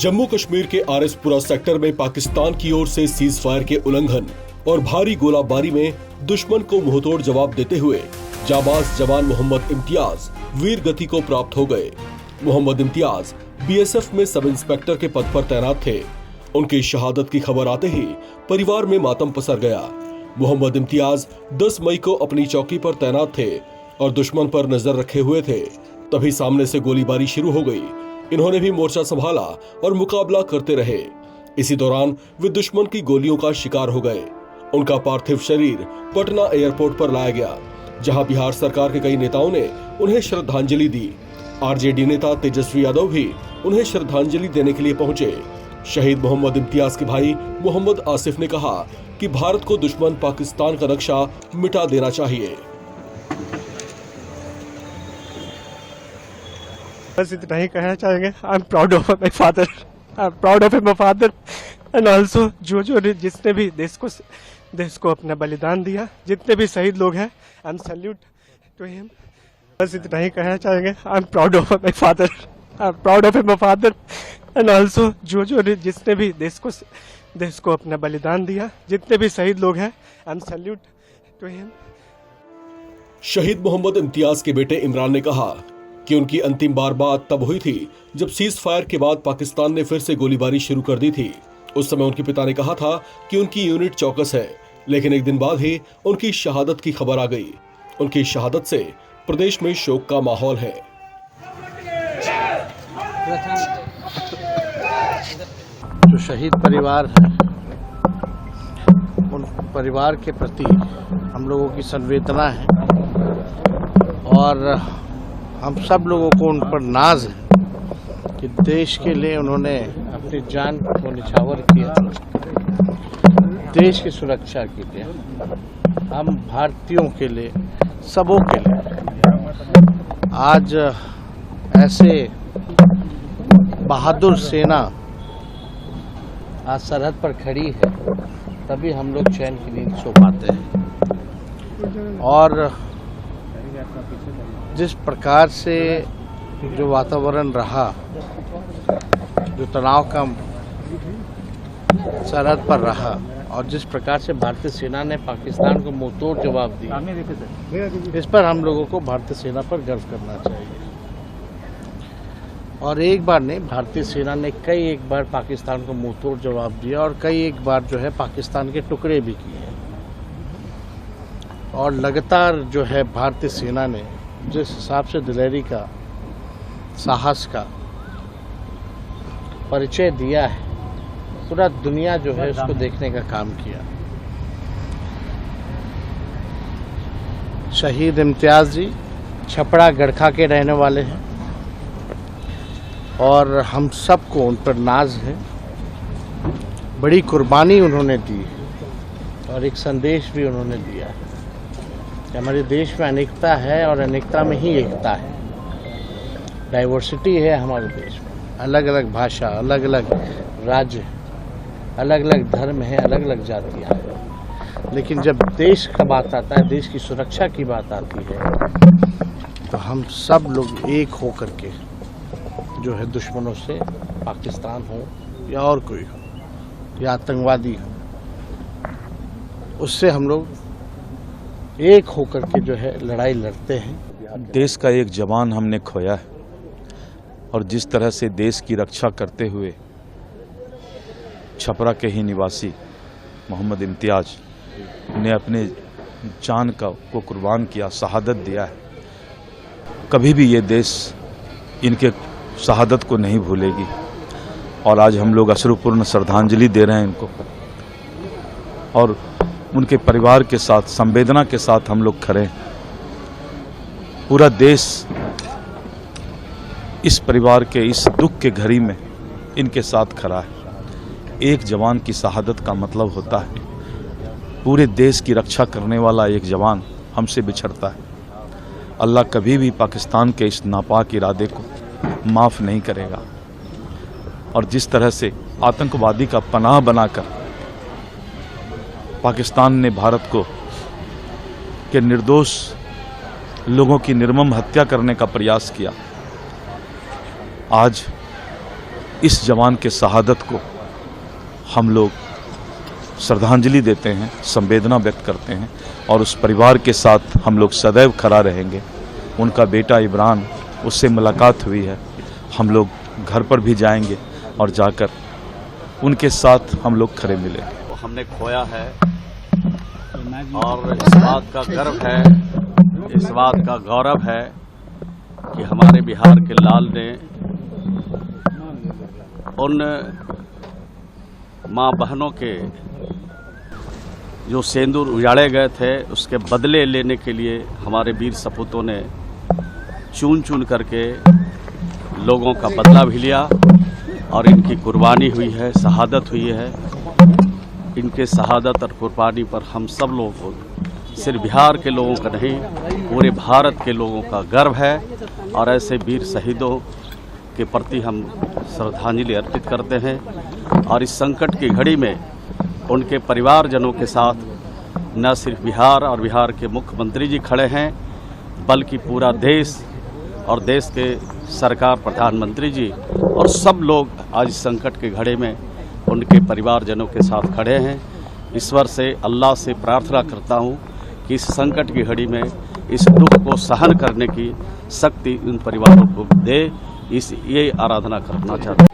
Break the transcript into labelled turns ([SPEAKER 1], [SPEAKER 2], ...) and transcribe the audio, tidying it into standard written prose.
[SPEAKER 1] जम्मू कश्मीर के आरएसपुरा सेक्टर में पाकिस्तान की ओर से सीज फायर के उल्लंघन और भारी गोलाबारी में दुश्मन को मुंहतोड़ जवाब देते हुए जाबाज जवान मोहम्मद इम्तियाज वीर गति को प्राप्त हो गए। मोहम्मद इम्तियाज बीएसएफ में सब इंस्पेक्टर के पद पर तैनात थे। उनकी शहादत की खबर आते ही परिवार में मातम पसर गया। मोहम्मद इम्तियाज 10 मई को अपनी चौकी पर तैनात थे और दुश्मन पर नजर रखे हुए थे। तभी सामने से गोलीबारी शुरू हो गई। इन्होंने भी मोर्चा संभाला और मुकाबला करते रहे। इसी दौरान वे दुश्मन की गोलियों का शिकार हो गए। उनका पार्थिव शरीर पटना एयरपोर्ट पर लाया गया, जहां बिहार सरकार के कई नेताओं ने उन्हें श्रद्धांजलि दी। आरजेडी नेता तेजस्वी यादव भी उन्हें श्रद्धांजलि देने के लिए पहुंचे। शहीद मोहम्मद इम्तियाज के भाई मोहम्मद आसिफ ने कहा कि भारत को दुश्मन पाकिस्तान का नक्शा मिटा देना चाहिए।
[SPEAKER 2] बस इतना ही कहना चाहेंगे। I am proud of my father, I am proud of my father and also जिसने भी देश को अपना बलिदान दिया, जितने भी शहीद लोग हैं, I am salute to him. बस इतना ही कहना चाहेंगे। I am proud of my father, I am proud of my father and also जिसने भी देश को अपना बलिदान दिया, जितने भी शहीद लोग हैं, I am salute to him.
[SPEAKER 1] शहीद मोहम्मद इम्तियाज के बेटे इमरान ने कहा कि उनकी अंतिम बात तब हुई थी जब सीज फायर के बाद पाकिस्तान ने फिर से गोलीबारी शुरू कर दी थी। उस समय उनके पिता ने कहा था कि उनकी यूनिट चौकस है, लेकिन एक दिन बाद ही उनकी शहादत की खबर आ गई। उनकी शहादत से प्रदेश में शोक का माहौल है।
[SPEAKER 3] जो शहीद परिवार है, उन परिवार के प्रति हम लोगों की संवेदना है और हम सब लोगों को उन पर नाज है कि देश के लिए उन्होंने अपनी जान को निछावर किया, देश की सुरक्षा के लिए, हम भारतीयों के लिए, सबों के लिए। आज ऐसे बहादुर सेना आज सरहद पर खड़ी है, तभी हम लोग चैन की नींद सो पाते हैं। और जिस प्रकार से जो वातावरण रहा, जो तनाव का सरहद पर रहा और जिस प्रकार से भारतीय सेना ने पाकिस्तान को मुंहतोड़ जवाब दिया, इस पर हम लोगों को भारतीय सेना पर गर्व करना चाहिए। और एक बार नहीं, भारतीय सेना ने कई एक बार पाकिस्तान को मुंहतोड़ जवाब दिया और कई एक बार जो है पाकिस्तान के टुकड़े भी किए। और लगातार जो है भारतीय सेना ने जिस हिसाब से दिलेरी का, साहस का परिचय दिया है, पूरा दुनिया जो है उसको देखने का काम किया। शहीद इम्तियाज जी छपरा गड़खा के रहने वाले हैं और हम सबको उन पर नाज है। बड़ी कुर्बानी उन्होंने दी और एक संदेश भी उन्होंने दिया है कि हमारे देश में अनेकता है और अनेकता में ही एकता है। डाइवर्सिटी है हमारे देश में, अलग अलग भाषा, अलग अलग राज्य, अलग अलग धर्म है, अलग अलग जातियाँ हैं, लेकिन जब देश का बात आता है, देश की सुरक्षा की बात आती है, तो हम सब लोग एक हो करके जो है दुश्मनों से, पाकिस्तान हो या और कोई हो या आतंकवादी हो, उससे हम लोग एक होकर के जो है लड़ाई लड़ते हैं।
[SPEAKER 4] देश का एक जवान हमने खोया है और जिस तरह से देश की रक्षा करते हुए छपरा के ही निवासी मोहम्मद इम्तियाज ने अपने जान को कुर्बान किया, शहादत दिया है, कभी भी ये देश इनके शहादत को नहीं भूलेगी। और आज हम लोग अश्रुपूर्ण श्रद्धांजलि दे रहे हैं इनको और उनके परिवार के साथ संवेदना के साथ हम लोग खड़े हैं। पूरा देश इस परिवार के इस दुख के घड़ी में इनके साथ खड़ा है। एक जवान की शहादत का मतलब होता है पूरे देश की रक्षा करने वाला एक जवान हमसे बिछड़ता है। अल्लाह कभी भी पाकिस्तान के इस नापाक इरादे को माफ़ नहीं करेगा। और जिस तरह से आतंकवादी का पनाह बनाकर पाकिस्तान ने भारत को के निर्दोष लोगों की निर्मम हत्या करने का प्रयास किया, आज इस जवान के शहादत को हम लोग श्रद्धांजलि देते हैं, संवेदना व्यक्त करते हैं और उस परिवार के साथ हम लोग सदैव खड़ा रहेंगे। उनका बेटा इमरान, उससे मुलाकात हुई है, हम लोग घर पर भी जाएंगे और जाकर उनके साथ हम लोग खड़े मिलेंगे।
[SPEAKER 5] वो हमने खोया है और इस बात का गर्व है, इस बात का गौरव है कि हमारे बिहार के लाल ने उन माँ बहनों के जो सिंदूर उजाड़े गए थे उसके बदले लेने के लिए हमारे वीर सपूतों ने चुन चुन करके लोगों का बदला भी लिया और इनकी कुर्बानी हुई है, शहादत हुई है। इनके शहादत और कुर्बानी पर हम सब लोगों को, सिर्फ बिहार के लोगों का नहीं, पूरे भारत के लोगों का गर्व है और ऐसे वीर शहीदों के प्रति हम श्रद्धांजलि अर्पित करते हैं। और इस संकट की घड़ी में उनके परिवारजनों के साथ न सिर्फ बिहार और बिहार के मुख्यमंत्री जी खड़े हैं, बल्कि पूरा देश और देश के सरकार, प्रधानमंत्री जी और सब लोग आज इस संकट के घड़ी में उनके परिवारजनों के साथ खड़े हैं। ईश्वर से, अल्लाह से प्रार्थना करता हूं कि इस संकट की घड़ी में इस दुख को सहन करने की शक्ति उन परिवारों को दे, ये आराधना करना चाहता हूं।